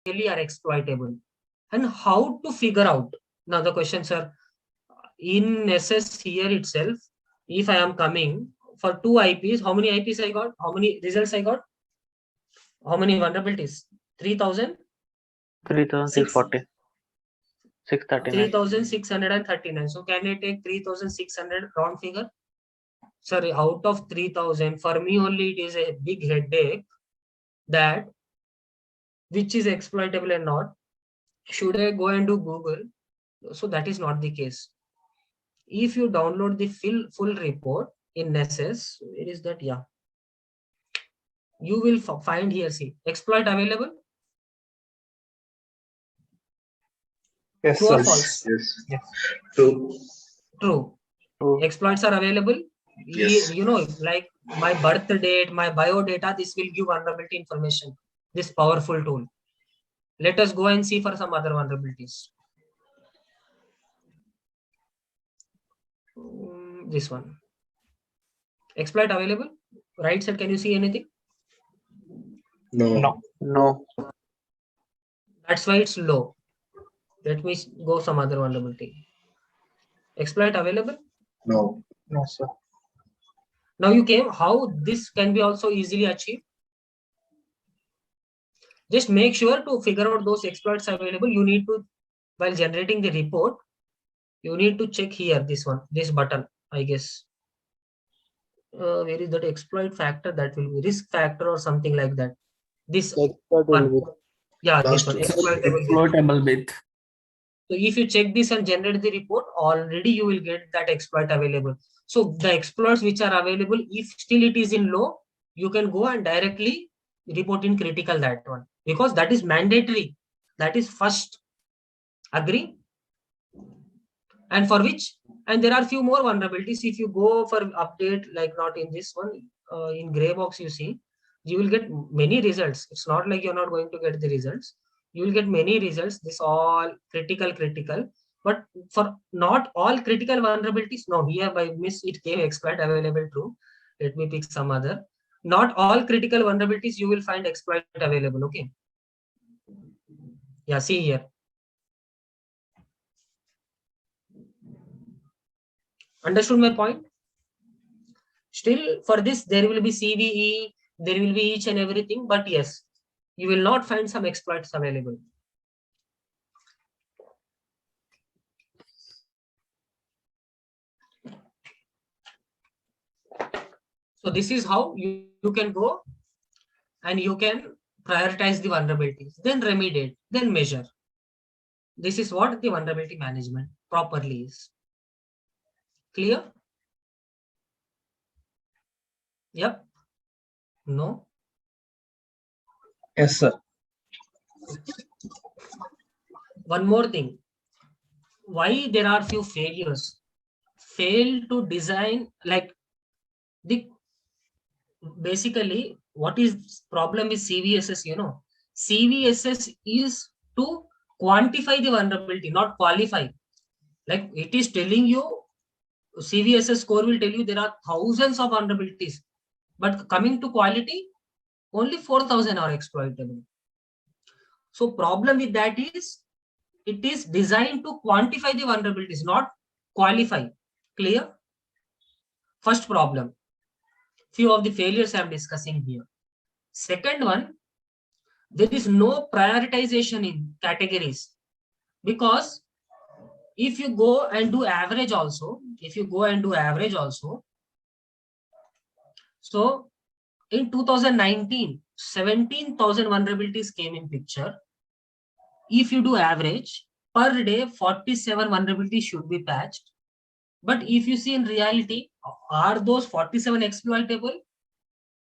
really are exploitable and how to figure out. Now the question, sir, in SS here itself, if I am coming for two IPs, how many IPs I got? How many results I got? How many vulnerabilities? 3000? 3640. 639. 3639. So can I take 3600 round figure? Sorry, out of 3000, for me only it is a big headache that which is exploitable and not. Should I go and do Google? So that is not the case. If you download the full report in Nessus, it is that, yeah, you will find here, see, exploit available. Yes, True or sir. false? Yes. True. True. True. Exploits are available. Yes. You know, like my birth date, my bio data, this will give vulnerability information. This powerful tool. Let us go and see for some other vulnerabilities. This one. Exploit available. Right side, can you see anything? No. No. That's why it's low. Let me go some other vulnerability. Exploit available? No. No, sir. Now you came, how this can be also easily achieved? Just make sure to figure out those exploits available. You need to, while generating the report, you need to check here, this one, this button, I guess. Where is that exploit factor? That will be risk factor or something like that. This one. Yeah, this one, Exploitable with. So if you check this and generate the report, already you will get that exploit available. So the exploits which are available, if still it is in low, you can go and directly report in critical that one, because that is mandatory. That is first. Agree? And for which, and there are few more vulnerabilities. If you go for update, like not in this one, in gray box, you see, you will get many results. It's not like you're not going to get the results. You will get many results. This all critical, but for not all critical vulnerabilities, no, here by miss it came exploit available true. Let me pick some other. Not all critical vulnerabilities you will find exploit available. Okay. Yeah, see here. Understood my point? Still, for this, there will be CVE, there will be each and everything, but yes, you will not find some exploits available. So this is how you can go and you can prioritize the vulnerabilities, then remediate, then measure. This is what the vulnerability management properly is. Clear? Yep. No? Yes, sir. One more thing. Why there are few failures? Fail to design, like the basically what is problem with CVSS, you know, CVSS is to quantify the vulnerability, not qualify. Like it is telling you, CVSS score will tell you there are thousands of vulnerabilities, but coming to quality, only 4000 are exploitable. So problem with that is, it is designed to quantify the vulnerabilities, not qualify. Clear? First problem. Few of the failures I am discussing here. Second one, there is no prioritization in categories, because if you go and do average also, so in 2019, 17,000 vulnerabilities came in picture. If you do average, per day, 47 vulnerabilities should be patched. But if you see in reality, are those 47 exploitable?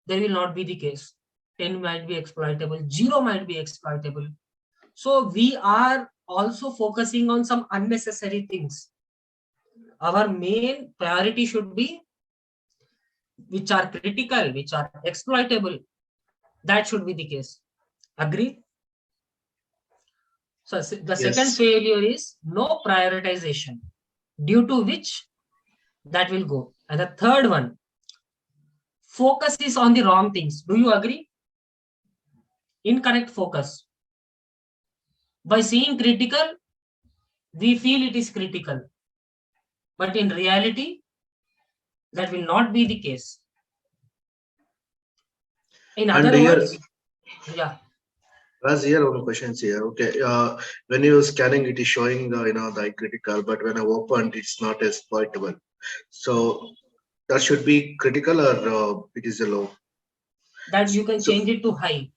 There will not be the case. 10 might be exploitable, 0 might be exploitable. So we are also focusing on some unnecessary things. Our main priority should be which are critical, which are exploitable. That should be the case. Agree? So the second failure is no prioritization, due to which that will go. And the third one, focus is on the wrong things. Do you agree? Incorrect focus. By seeing critical, we feel it is critical. But in reality, that will not be the case. In And other here, words, yeah, as here one question is here. Okay, when you scanning, it is showing the critical, but when I opened, it's not exploitable. So that should be critical or it is a low. that you can So change it to high.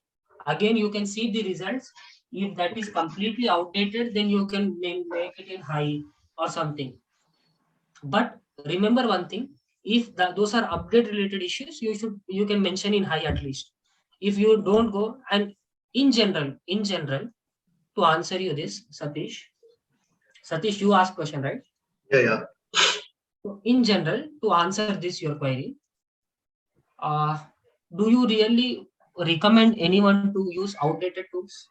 Again, you can see the results. If that is completely outdated, then you can make it in high or something. But remember one thing: if those are update related issues, you can mention in high at least. If you don't go, and in general, to answer you this, Satish, you ask question, right? yeah, yeah. So in general, to answer this your query, uh, do you really recommend anyone to use outdated tools?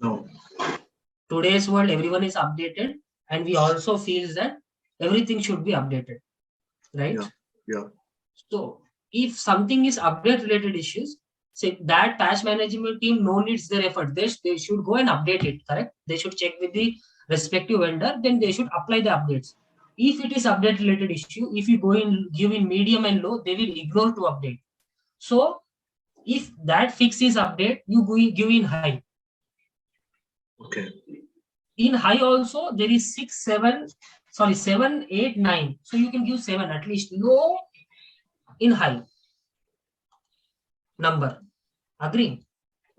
No. Today's world, everyone is updated, and we also feel that everything should be updated, right? Yeah, yeah. So if something is update related issues, say that patch management team no needs their effort. They should go and update it, correct? They should check with the respective vendor, then they should apply the updates. If it is update related issue, if you go in give in medium and low, they will ignore to update. So if that fix is update, you give in high. Okay. In high also there is 6, 7, sorry 7, 8, 9. So you can give 7 at least. Low in high number. Agree?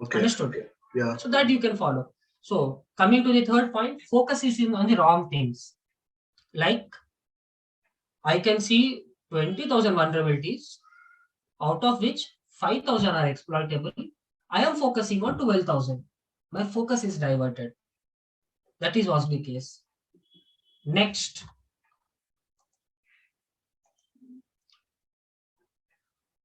Okay. Understood? Okay. Yeah. So that you can follow. So coming to the third point, focus is on the wrong things. Like I can see 20,000 vulnerabilities, out of which 5,000 are exploitable. I am focusing on 12,000. My focus is diverted. That is was the case. Next,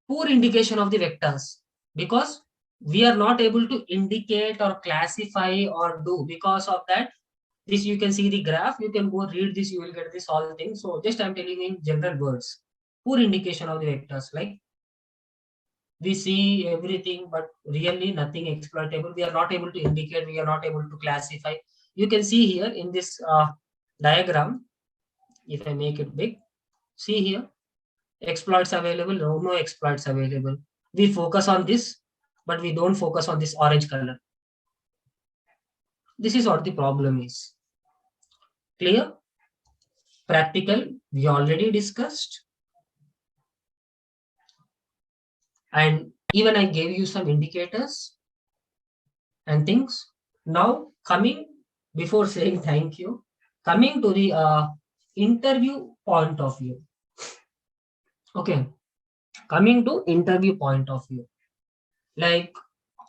poor indication of the vectors, because we are not able to indicate or classify or do. Because of that, this you can see the graph, you can go read this, you will get this all things. So just I'm telling you in general words, poor indication of the vectors, like we see everything but really nothing exploitable. We are not able to indicate, we are not able to classify. You can see here in this diagram, if I make it big, see here, exploits available, no exploits available. We focus on this, but we don't focus on this orange color. This is what the problem is. Clear? Practical, we already discussed. And even I gave you some indicators and things. Now coming, before saying thank you, coming to the interview point of view. Okay, coming to interview point of view, like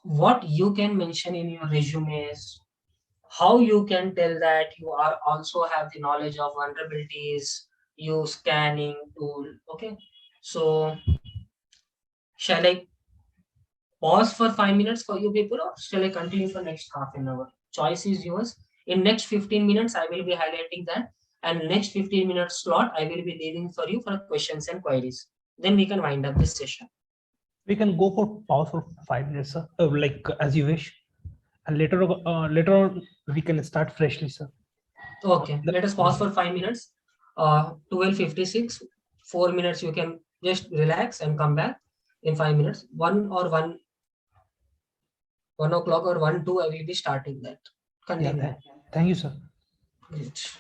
what you can mention in your resumes, how you can tell that you are also have the knowledge of vulnerabilities, you scanning tool. Okay, so shall I pause for 5 minutes for you people, or shall I continue for next half an hour? Choice is yours. In next 15 minutes, I will be highlighting that, and next 15 minutes slot, I will be leaving for you for questions and queries. Then we can wind up this session. We can go for pause for 5 minutes, sir. Like as you wish, and later on we can start freshly, sir. Okay, let us pause for 5 minutes. 12:56. 4 minutes you can just relax and come back in 5 minutes. 1 o'clock or 1, 2, I will be starting that. Continue. Yeah, thank you, sir. Great.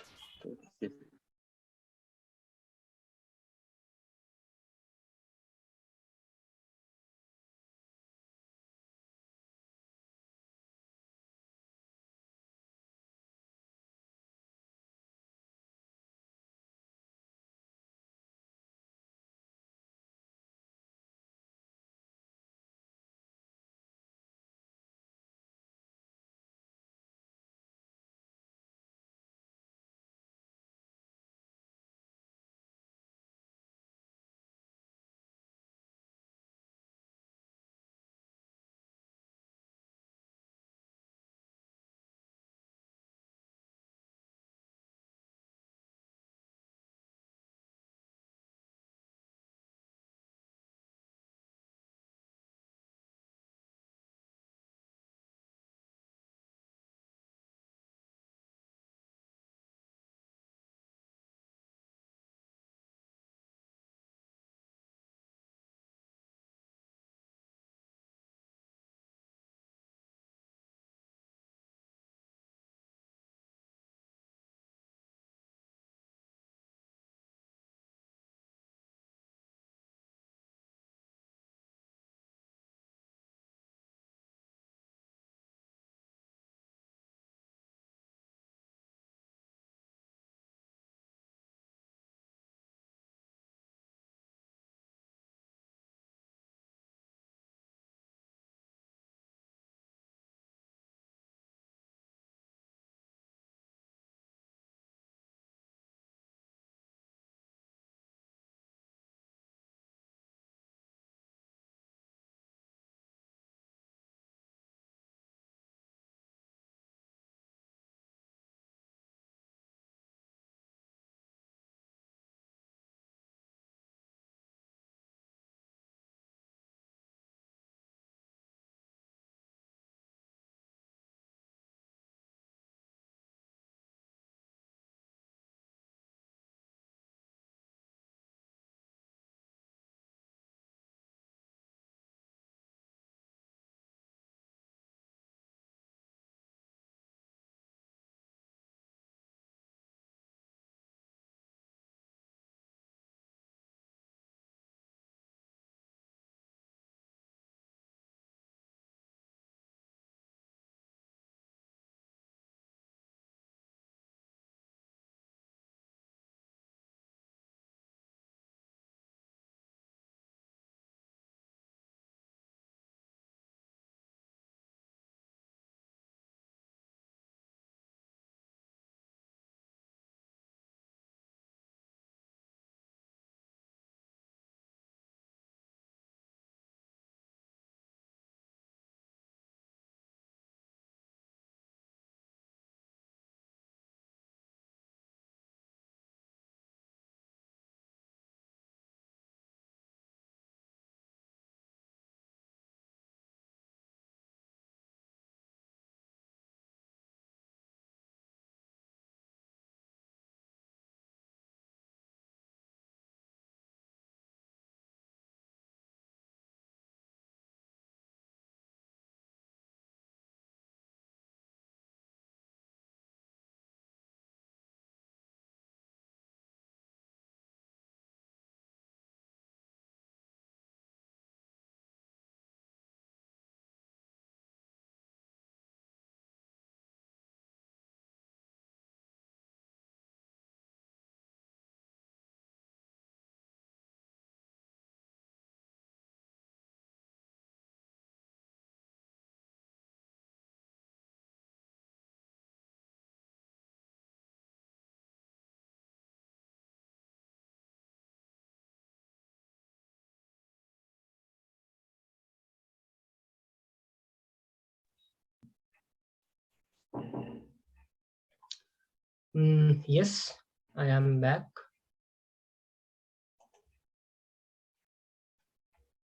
Yes, I am back.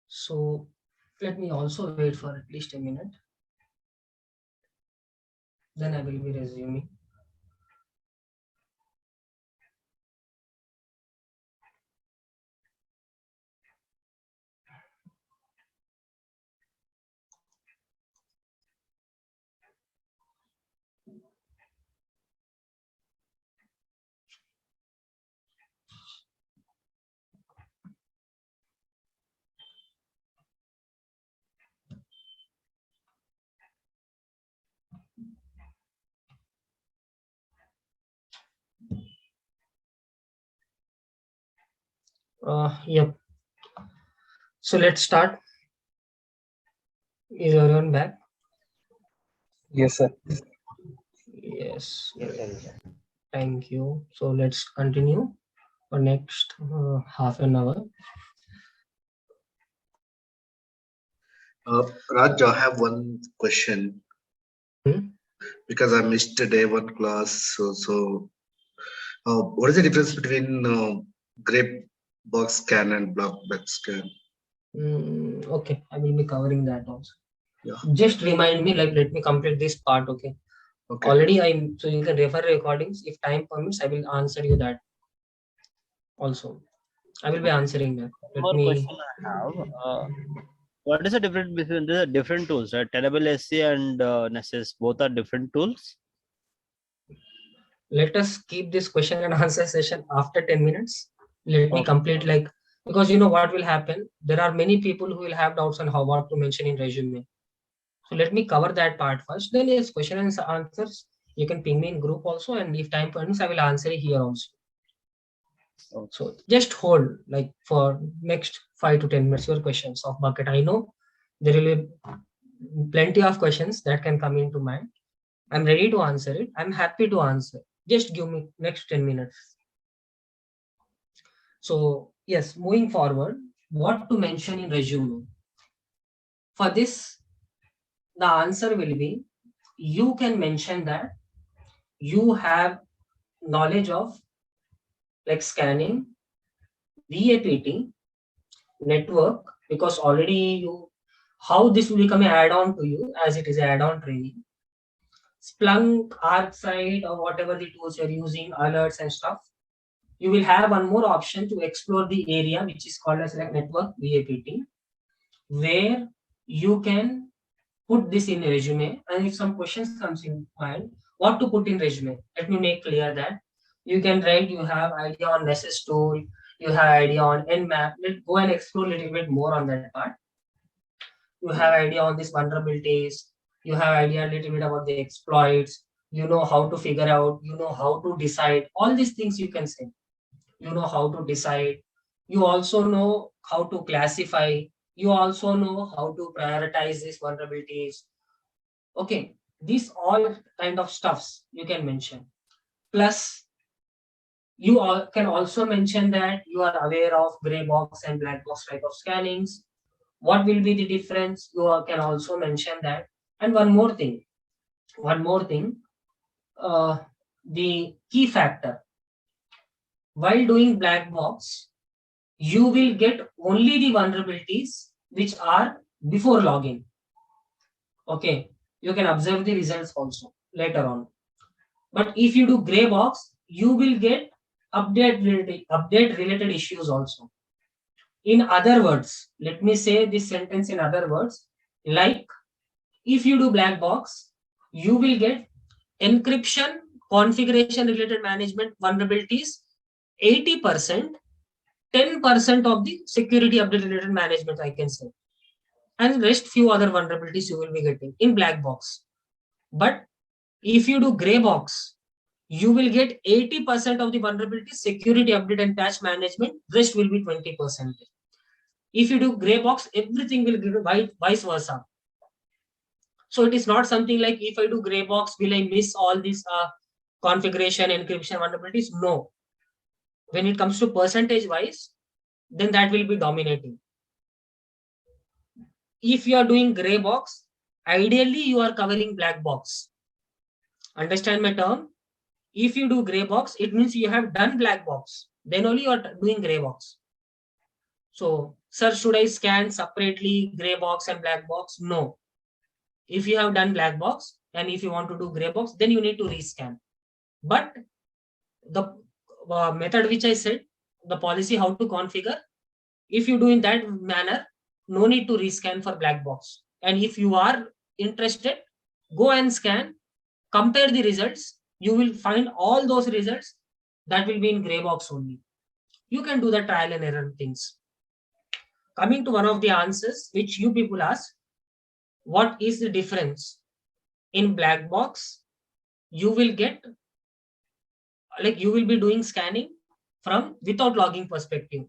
So let me also wait for at least a minute. Then I will be resuming. Yep. So let's start. Is everyone back? Yes, sir. Yes. Thank you. So let's continue for next half an hour. Raj, I have one question. Hmm? Because I missed day one class. What is the difference between gray box scan and black box scan? Okay, I will be covering that also. Yeah. Just remind me, like, let me complete this part. Okay. Okay. Already so you can refer recordings. If time permits, I will answer you that also. I will be answering that. One more question I have. What is the difference between the different tools, right? Tenable SC and Nessus, both are different tools. Let us keep this question and answer session after 10 minutes. Let me Okay. complete, like, because you know what will happen. There are many people who will have doubts on what to mention in resume. So let me cover that part first. Then yes, question and answers. You can ping me in group also, and if time permits, I will answer it here also. Okay. So just hold like for next 5 to 10 minutes your questions of bucket. I know there will be plenty of questions that can come into mind. I'm ready to answer it. I'm happy to answer. Just give me next 10 minutes. So yes, moving forward, what to mention in resume? For this, the answer will be, you can mention that you have knowledge of like scanning, VAPT, network, because already you, how this will become an add-on to you as it is an add-on training. Splunk, ArcSight, or whatever the tools you're using, alerts and stuff. You will have one more option to explore the area which is called as like network VAPT, where you can put this in a resume. And if some questions comes in mind, what to put in resume, let me make clear that you can write you have idea on Nessus tool, you have idea on Nmap. Let's go and explore a little bit more on that part. You have idea on these vulnerabilities, you have idea a little bit about the exploits, you know how to figure out, you know how to decide, all these things you can say. You know how to decide, you also know how to classify, you also know how to prioritize these vulnerabilities. Okay, these all kind of stuffs you can mention. Plus you all can also mention that you are aware of gray box and black box type of scannings. What will be the difference? You can also mention that. And one more thing, the key factor. While doing black box, you will get only the vulnerabilities which are before login. Okay, you can observe the results also later on. But if you do gray box, you will get update related issues also. In other words, let me say this sentence in other words, like if you do black box, you will get encryption, configuration related management vulnerabilities, 80%, 10% of the security update related management, I can say. And rest few other vulnerabilities you will be getting in black box. But if you do gray box, you will get 80% of the vulnerabilities, security update and patch management, rest will be 20%. If you do gray box, everything will give vice versa. So it is not something like if I do gray box, will I miss all these configuration, encryption vulnerabilities? No. When it comes to percentage wise, then that will be dominating. If you are doing gray box, ideally you are covering black box. Understand my term? If you do gray box, it means you have done black box. Then only you are doing gray box. So, sir, should I scan separately gray box and black box? No. If you have done black box and if you want to do gray box, then you need to rescan. But the method which I said, the policy how to configure, if you do in that manner, no need to rescan for black box. And if you are interested, go and scan, compare the results. You will find all those results that will be in gray box only. You can do the trial and error things. Coming to one of the answers which you people ask, what is the difference? In black box, you will get, like you will be doing scanning from without logging perspective.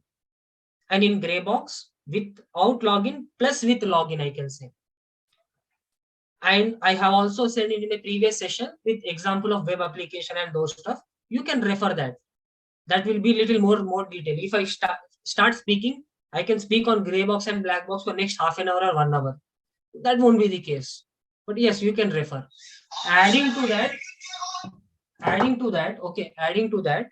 And in gray box, without login plus with login, I can say. And I have also said in a previous session with example of web application and those stuff, you can refer that. That will be little more detail. If I start speaking, I can speak on gray box and black box for next half an hour or 1 hour. That won't be the case. But yes, you can refer. Adding to that,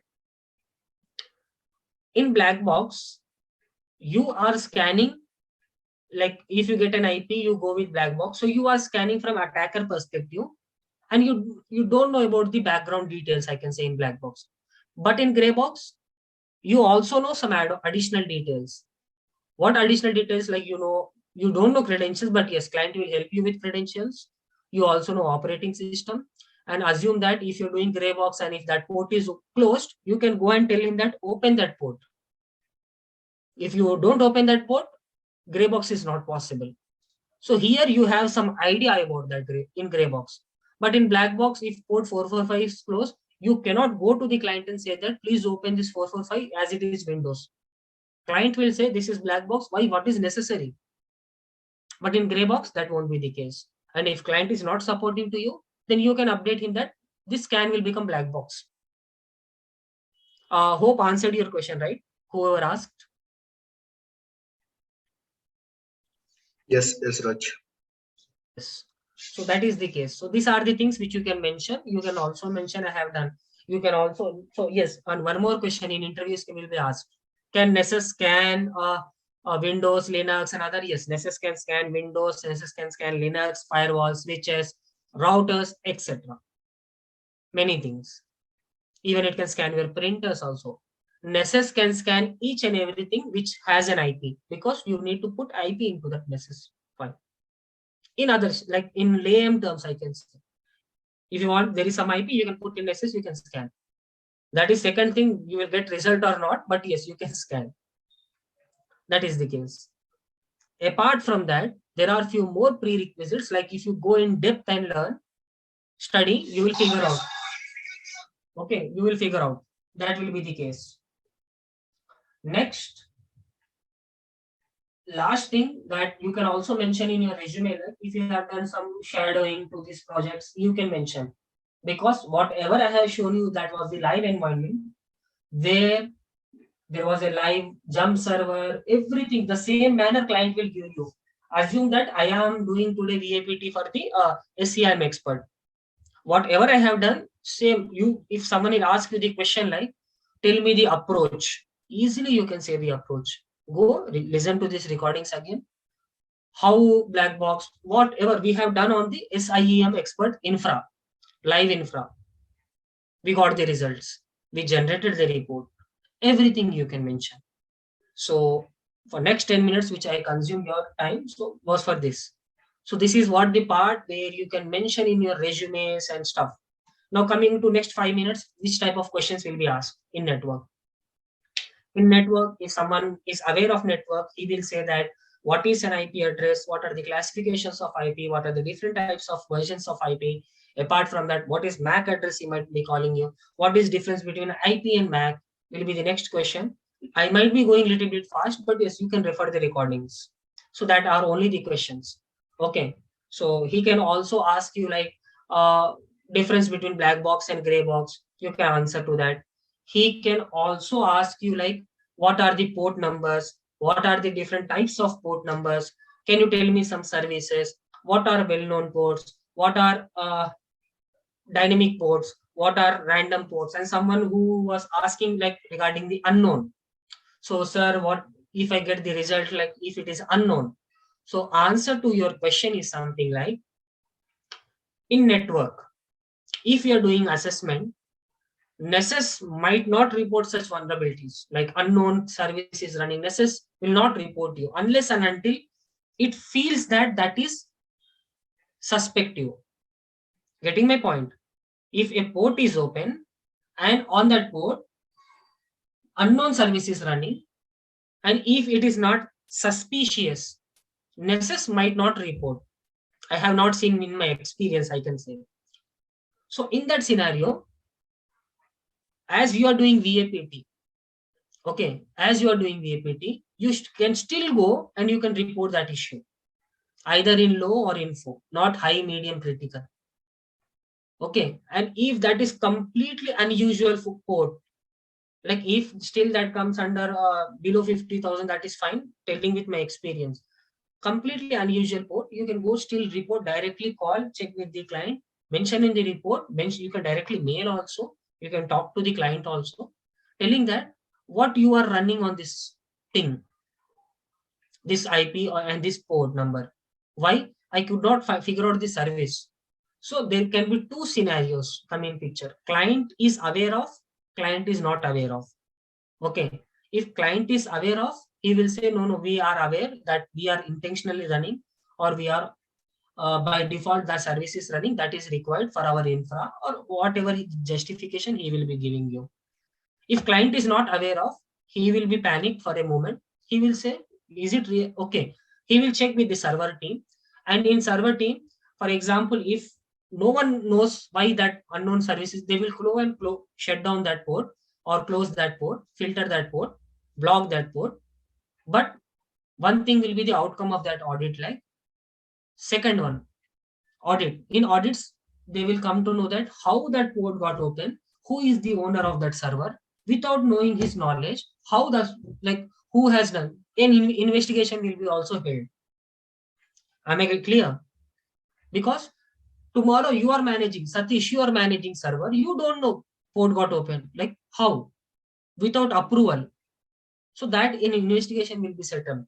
in black box, you are scanning, like if you get an IP, you go with black box. So you are scanning from attacker perspective and you don't know about the background details, I can say, in black box. But in gray box, you also know some additional details. What additional details? Like, you don't know credentials, but yes, client will help you with credentials. You also know operating system, and assume that if you're doing gray box and if that port is closed, you can go and tell him that open that port. If you don't open that port, gray box is not possible. So here you have some idea about that in gray box. But in black box, if port 445 is closed, you cannot go to the client and say that please open this 445 as it is Windows. Client will say this is black box. Why? What is necessary? But in gray box, that won't be the case. And if client is not supportive to you, then you can update him that this scan will become black box. Hope answered your question, right? Whoever asked. Yes, Raj. Yes. So that is the case. So these are the things which you can mention. You can also mention I have done. You can also, so yes, and one more question in interviews will be asked. Can Nessus scan Windows, Linux and other? Yes, Nessus can scan Windows, Nessus can scan Linux, firewalls, switches, routers, etc. Many things. Even it can scan your printers also. Nessus can scan each and everything which has an IP, because you need to put IP into that Nessus file. In others, like in layman terms, I can say, if you want, there is some IP, you can put in Nessus, you can scan. That is second thing, you will get result or not, but yes, you can scan. That is the case. Apart from that, there are few more prerequisites, like if you go in depth and learn, study, you will figure out. Okay, you will figure out. That will be the case. Next, last thing that you can also mention in your resume, if you have done some shadowing to these projects, you can mention. Because whatever I have shown you, that was the live environment, where there was a live jump server, everything, the same manner client will give you. Assume that I am doing today VAPT for the SCIM expert. Whatever I have done, same. If someone will ask you the question like, tell me the approach, easily you can say the approach. Go listen to these recordings again. How black box, whatever we have done on the SIEM expert infra, live infra, we got the results. We generated the report. Everything you can mention. So for next 10 minutes, which I consume your time, so was for this. So this is what the part where you can mention in your resumes and stuff. Now coming to next 5 minutes, which type of questions will be asked in network? In network, if someone is aware of network, he will say that what is an IP address? What are the classifications of IP? What are the different types of versions of IP? Apart from that, what is MAC address he might be calling you? What is difference between IP and MAC will be the next question. I might be going a little bit fast, but yes, you can refer the recordings. So that are only the questions. Okay. So he can also ask you like difference between black box and gray box. You can answer to that. He can also ask you like, what are the port numbers? What are the different types of port numbers? Can you tell me some services? What are well-known ports? What are dynamic ports? what are random ports, and someone who was asking like regarding the unknown. So sir, what if I get the result like if it is unknown? So answer to your question is something like, in network, if you are doing assessment, Nessus might not report such vulnerabilities like unknown service is running. Nessus will not report you unless and until it feels that that is suspective. Getting my point? If a port is open and on that port unknown service is running, and if it is not suspicious, Nessus might not report. I have not seen in my experience, I can say. So in that scenario, as you are doing VAPT, okay, as you are doing VAPT, you can still go and you can report that issue, either in low or info, not high, medium, critical. Okay, and if that is completely unusual for port, like if still that comes under below 50,000, that is fine, telling with my experience. Completely unusual port, you can go still report directly, call, check with the client, mention in the report, you can directly mail also, you can talk to the client also, telling that what you are running on this thing, this IP and this port number. Why? I could not figure out the service. So there can be two scenarios come in picture. Client is aware of, client is not aware of. Okay. If client is aware of, he will say, no, we are aware that we are intentionally running, or we are by default the service is running that is required for our infra, or whatever justification he will be giving you. If client is not aware of, he will be panicked for a moment. He will say, is it real? Okay. He will check with the server team, and in server team, for example, if no one knows why that unknown services, they will go and shut down that port, or close that port, filter that port, block that port. But one thing will be the outcome of that audit. Like second one, audit. In audits, they will come to know that how that port got open, who is the owner of that server, without knowing his knowledge, how does, like, who has done. An investigation will be also held. Am I clear? Because tomorrow you are managing, Satish, you are managing server, you don't know port got open, like how, without approval. So that in investigation will be settled.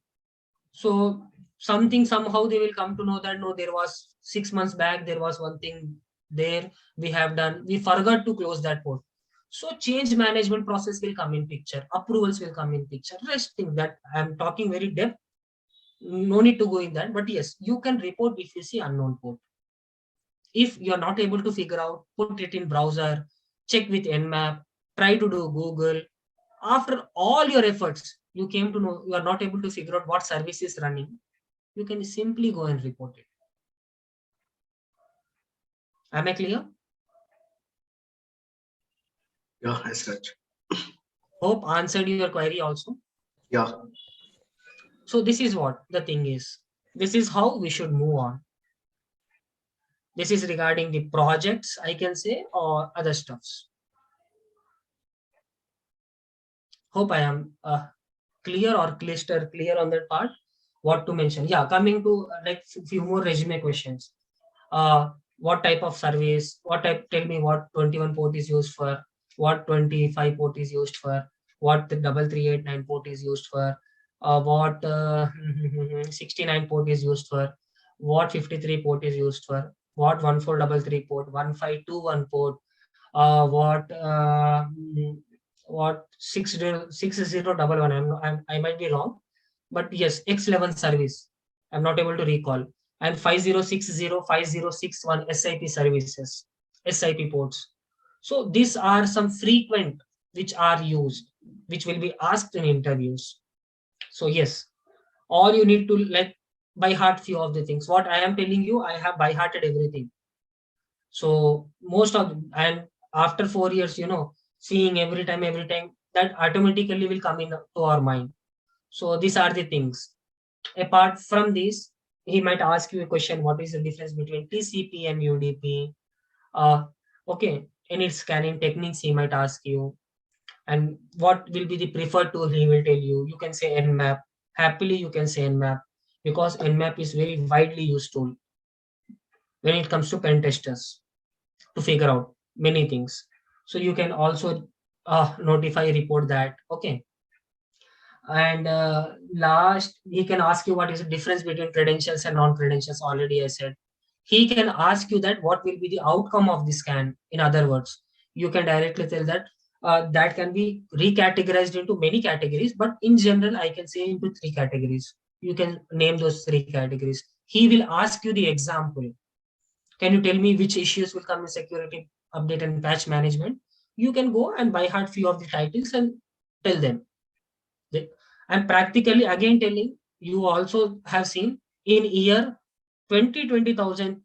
So something, somehow they will come to know that no, there was 6 months back, there was one thing there, we have done, we forgot to close that port. So change management process will come in picture, approvals will come in picture, rest thing that I'm talking very depth, no need to go in that. But yes, you can report if you see unknown port. If you're not able to figure out, put it in browser, check with Nmap, try to do Google. After all your efforts, you came to know you are not able to figure out what service is running, you can simply go and report it. Am I clear? Yeah, as such. Hope answered your query also. Yeah. So this is what the thing is. This is how we should move on. This is regarding the projects, I can say, or other stuffs. Hope I am clear or clear on that part, what to mention. Yeah, coming to like few more resume questions. What type of service, what type, tell me what 21 port is used for, what 25 port is used for, what the 3389 port is used for, what 69 port is used for, what 53 port is used for, what 1433 port, 1521 port, what 6011, I might be wrong, but yes, X11 service, I'm not able to recall, and 5060, 5061 SIP services, SIP ports. So these are some frequent which are used, which will be asked in interviews. So yes, all you need to like by heart few of the things. What I am telling you, I have by hearted everything. So most of, and after 4 years, seeing every time, that automatically will come in to our mind. So these are the things. Apart from this, he might ask you a question, what is the difference between TCP and UDP? Okay, any scanning techniques he might ask you. And what will be the preferred tool he will tell you. You can say Nmap. Happily, you can say Nmap, because Nmap is very widely used tool when it comes to pen testers to figure out many things. So you can also notify, report that. Okay. And last, he can ask you what is the difference between credentials and non-credentials. Already I said. He can ask you that what will be the outcome of the scan. In other words, you can directly tell that that can be recategorized into many categories, but in general, I can say into 3 categories. You can name those 3 categories. He will ask you the example. Can you tell me which issues will come in security update and patch management? You can go and by heart few of the titles and tell them. And practically again telling, you also have seen in year 20, 20,000,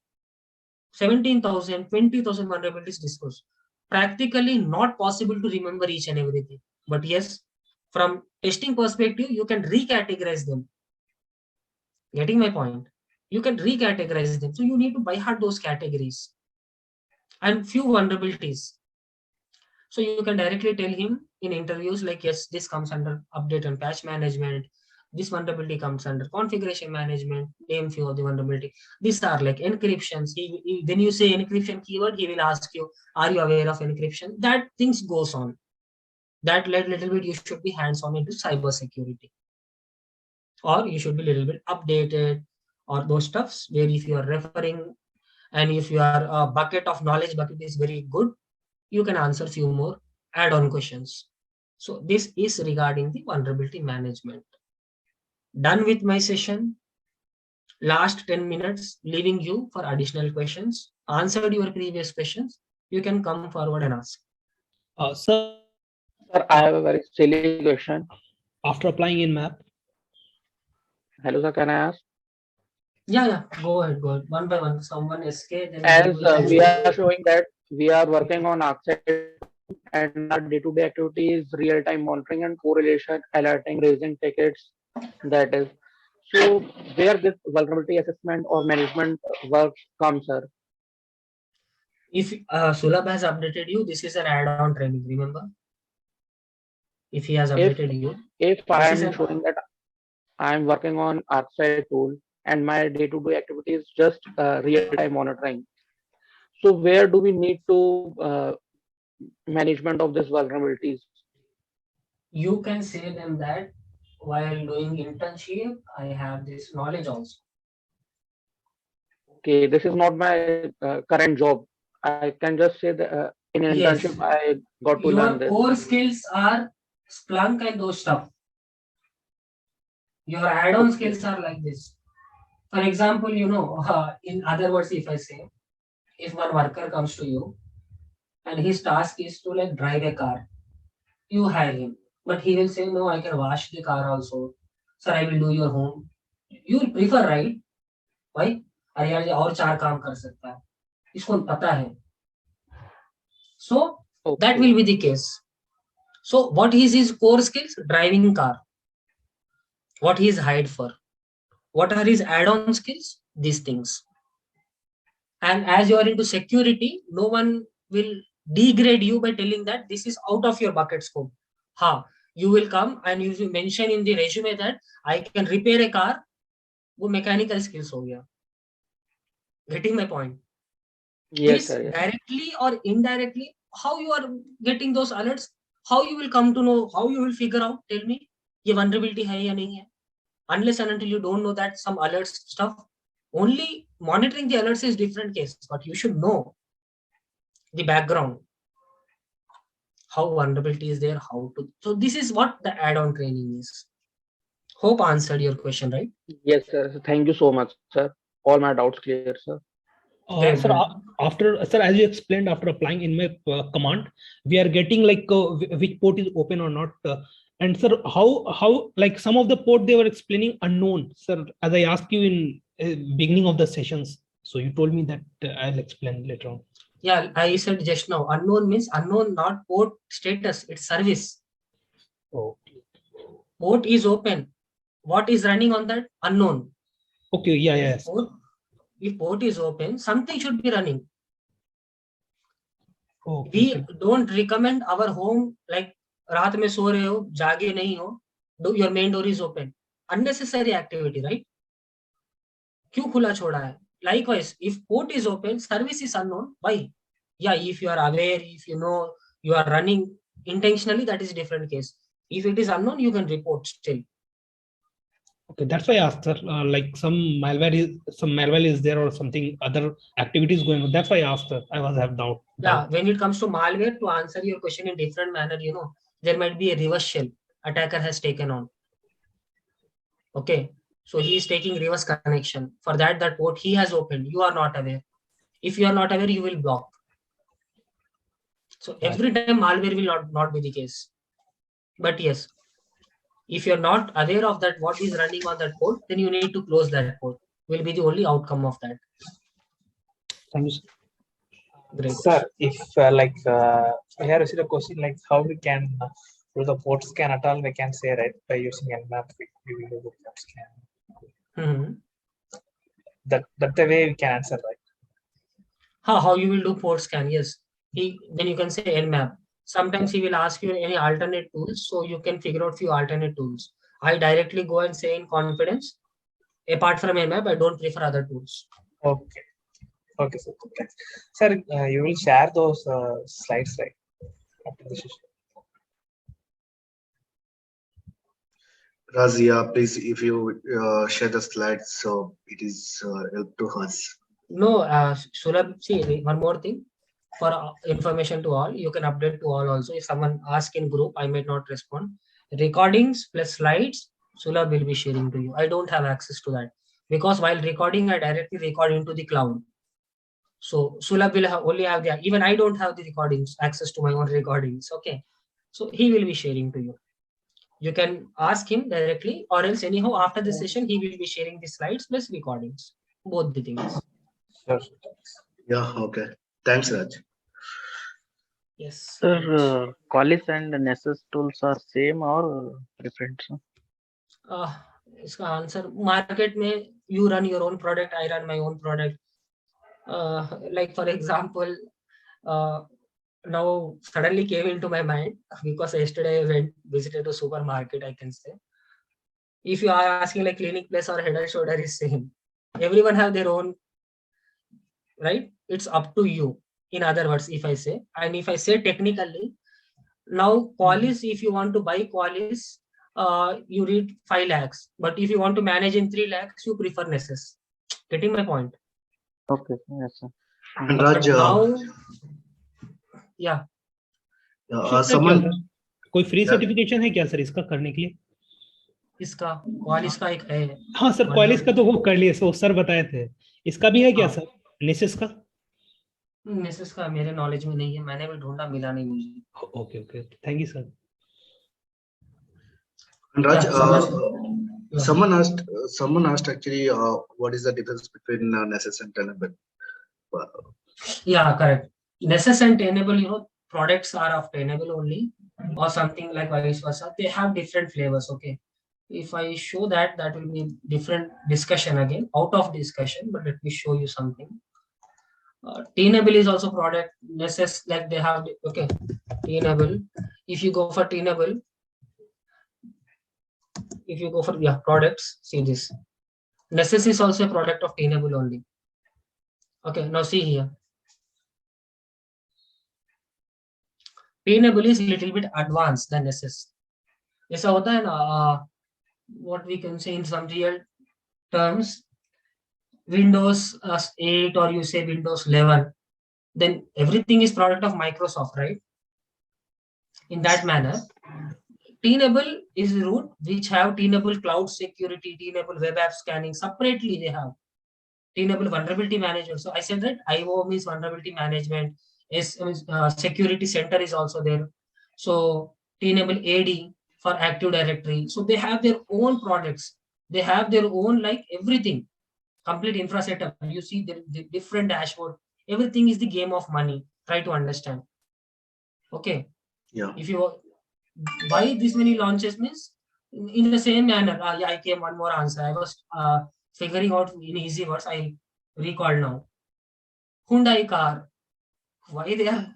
17,000, 20,000 vulnerabilities disclosed. Practically not possible to remember each and everything. But yes, from testing perspective, you can recategorize them. Getting my point? You can recategorize them. So you need to by heart those categories and few vulnerabilities. So you can directly tell him in interviews like, yes, this comes under update and patch management. This vulnerability comes under configuration management. Name few of the vulnerability. These are like encryptions. When you say encryption keyword, he will ask you, are you aware of encryption? That things goes on. That little bit you should be hands-on into cyber security. Or you should be a little bit updated or those stuffs where if you are referring and if your bucket of knowledge bucket is very good, you can answer few more add-on questions. So this is regarding the vulnerability management. Done with my session. Last 10 minutes, leaving you for additional questions. Answered your previous questions. You can come forward and ask. Sir, Sir, I have a very silly question. after applying in MAP, Hello, sir. Can I ask? Yeah, go ahead. One by one. Someone escape. Then As we will- are showing that we are working on ArcSight and our day-to-day activity is real-time monitoring and correlation, alerting, raising tickets. That is. So where this vulnerability assessment or management work comes, sir? If Sulabh has updated you, this is an add-on training. Remember, if he has updated you, If I this is am an showing that I am working on ArcSight tool and my day-to-day activity is just real-time monitoring. So where do we need to management of these vulnerabilities? you can say them that while doing internship, I have this knowledge also. Okay, this is not my current job. I can just say that in Yes. internship I got to learn Your this. core skills are Splunk and those stuff. Your add-on skills are like this. For example, in other words, if I say, if one worker comes to you and his task is to like drive a car, you hire him, but he will say, no, I can wash the car also. Sir, I will do your home. You will prefer, right? Why? अरे यार ये और 4 काम कर सकता है, इसको पता है. So that will be the case. So what is his core skills? Driving car. What he is hired for? What are his add-on skills? These things. And as you are into security, no one will degrade you by telling that this is out of your bucket scope. You will come and you will mention in the resume that I can repair a car. वो mechanical skills हो गया. Getting my point? Yes, This sir. Yes. directly or indirectly, how you are getting those alerts? How you will come to know? How you will figure out? Tell me, ये vulnerability है या नहीं है? Unless and until you don't know that some alerts stuff, only monitoring the alerts is different case, but you should know the background, how vulnerability is there, how to. So this is what the add-on training is. Hope answered your question, right? Yes, sir. Thank you so much, sir. All my doubts clear, sir. Great, sir, great. after sir, as you explained, after applying in my command, we are getting like which port is open or not. And sir, how like some of the port they were explaining unknown, sir. As I asked you in beginning of the sessions, so you told me that I'll explain later on. Yeah, I said just now, unknown means unknown, not port status, it's service. Oh. Port is open. What is running on that? Unknown. Okay, yeah, yes. If port is open, something should be running. Okay, We don't recommend our home like रात में सो रहे हो, जागे नहीं हो, your main door is open. Unnecessary activity, right? क्यों खुला छोड़ा है? Likewise, if port is open, service is unknown. Why? Yeah, if you are aware, if you know you are running intentionally, that is a different case. If it is unknown, you can report still. Okay, that's why I asked, sir. Like some malware is there or something other activities going on. That's why I asked, sir. I was have doubt. Yeah, when it comes to malware, to answer your question in different manner, there might be a reverse shell attacker has taken on. Okay, so he is taking reverse connection. For that port he has opened, you are not aware. If you are not aware, you will block. So every time malware will not be the case. But yes, if you're not aware of that, what is running on that port, then you need to close that port. Will be the only outcome of that. Thank you, sir. Great. Sir, if I have received a question like how we can do the port scan at all, we can say, right, by using Nmap, we will do the port scan. Mm-hmm. That's the way we can answer, right? How you will do port scan? Yes. Then you can say Nmap. Sometimes he will ask you any alternate tools, so you can figure out few alternate tools. I directly go and say in confidence, apart from Nmap, I don't prefer other tools. Okay. Okay, sir. Thanks. Sir, you will share those slides, right? After the session. Razia, please, if you share the slides, so it is help to us. No, Sulabh, see, one more thing. For information to all, you can update to all also. If someone asks in group, I may not respond. Recordings plus slides, Sulabh will be sharing to you. I don't have access to that because while recording, I directly record into the cloud. So Sulabh will only have the, even I don't have the recordings, access to my own recordings. Okay. So he will be sharing to you. You can ask him directly, or else anyhow, after the session, he will be sharing the slides plus recordings, both the things. Sure. Yeah, okay. Thanks, Raj. Yes. Sir, Qualys and Nessus tools are same or different? Sir? इसका answer market में you run your own product, I run my own product. Like for example, now suddenly came into my mind because yesterday I went visited a supermarket. I can say, if you are asking like Clinic Plus or Head and Shoulder is same. Everyone have their own, right? It's up to you. In other words, if I say, and if I say technically, now Qualys, if you want to buy Qualys, you read 5 lakhs. But if you want to manage in 3 lakhs, you prefer Nessus. Getting my point? Okay, yes, sir. And Raj, Now, yeah. someone, कोई free Yeah. Certification है क्या sir इसका करने के लिए? इसका Qualys का एक है. हाँ सर, क्वालिस का तो वो कर लिए, सो सर बताए थे. इसका भी है क्या हाँ. सर, नेसिस का? नेसेस का मेरे नॉलेज में नहीं है, मैंने भी ढूंढा, मिला नहीं मुझे. Okay okay, thank you sir. and Raj, Yeah, someone asked actually, what is the difference between Nessus and Tenable? Yeah, correct. Nessus and Tenable, products are of Tenable only, or something like vice versa. They have different flavors. Okay. If I show that, that will be different discussion again, out of discussion. But let me show you something. Tenable is also product. Nessus, like they have. Okay. Tenable. If you go for Tenable, if you go for products, see this. Nessus is also a product of Tenable only. Okay. Now see here. Tenable is little bit advanced than Nessus. ऐसा होता है ना, what we can say in some real terms, Windows 8 or you say Windows 11, then everything is product of Microsoft, right? In that manner, Tenable is root which have Tenable Cloud Security, Tenable Web App Scanning. Separately they have Tenable Vulnerability Management. So I said that IO means Vulnerability Management. Security Center is also there. So Tenable AD for Active Directory. So they have their own products. They have their own like everything, complete infra setup. You see the different dashboard. Everything is the game of money. Try to understand. Okay. Yeah. If you why this many launches means in the same manner. Yeah, I came one more answer. I was figuring out in easy words. I recall now. Hyundai car. Why they are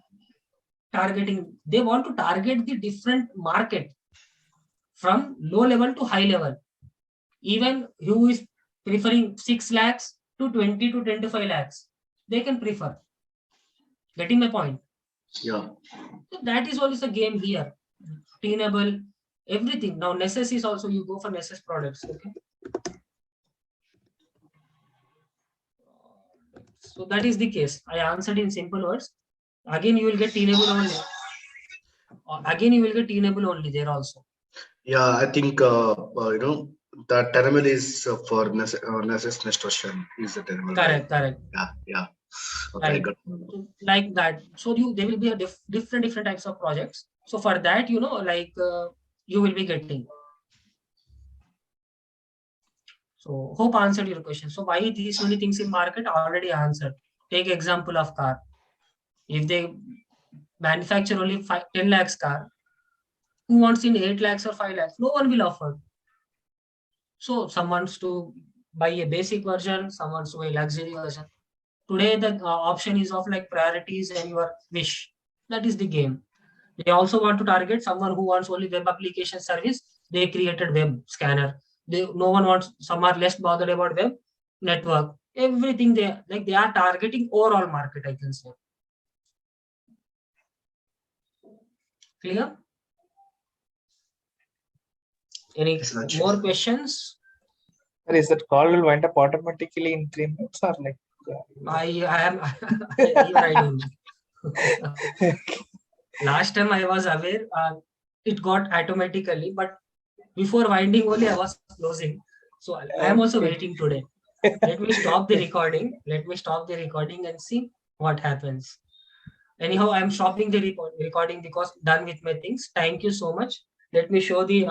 targeting? They want to target the different market from low level to high level. Even who is preferring 6 lakhs to 20 to 25 lakhs, they can prefer. Getting my point? Yeah. So that is always a game here. Tenable, everything. Now Nessus is also, you go for Nessus products. Okay. So that is the case. I answered in simple words. Again, you will get Tenable only. Again, you will get Tenable only there also. Yeah, I think that Tenable is for Nessus Nest version is the Tenable. Correct, correct. Yeah. Okay, I Right. got Like that. So there will be a different types of projects. So for that, you will be getting. So hope I answered your question. So why these many things in market? Already answered. Take example of car. If they manufacture only 10 lakhs car, who wants in 8 lakhs or 5 lakhs? No one will offer. So someone wants to buy a basic version, someone wants to buy a luxury version. Today the option is of like priorities and your wish. That is the game. They also want to target someone who wants only web application service. They created web scanner. No one wants, some are less bothered about web network. Everything they are targeting overall market, I can say. Clear? Any Yes, Raj. more questions? Sir, is that call will wind up automatically in 3 minutes or like? Even I don't know. Last time I was aware, it got automatically, but before winding only I was closing. So I am also Okay. waiting today. Let me stop the recording. Let me stop the recording and see what happens. Anyhow, I'm stopping the recording because done with my things. Thank you so much. Let me show the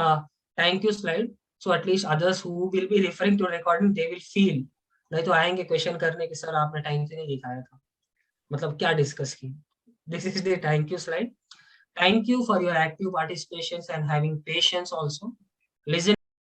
thank you slide. So at least others who will be referring to recording, they will feel. नहीं तो आएंगे question करने के sir आपने time से नहीं दिखाया था मतलब क्या डिस्कस की. This is the thank you slide. Thank you for your active participation and having patience also. Listen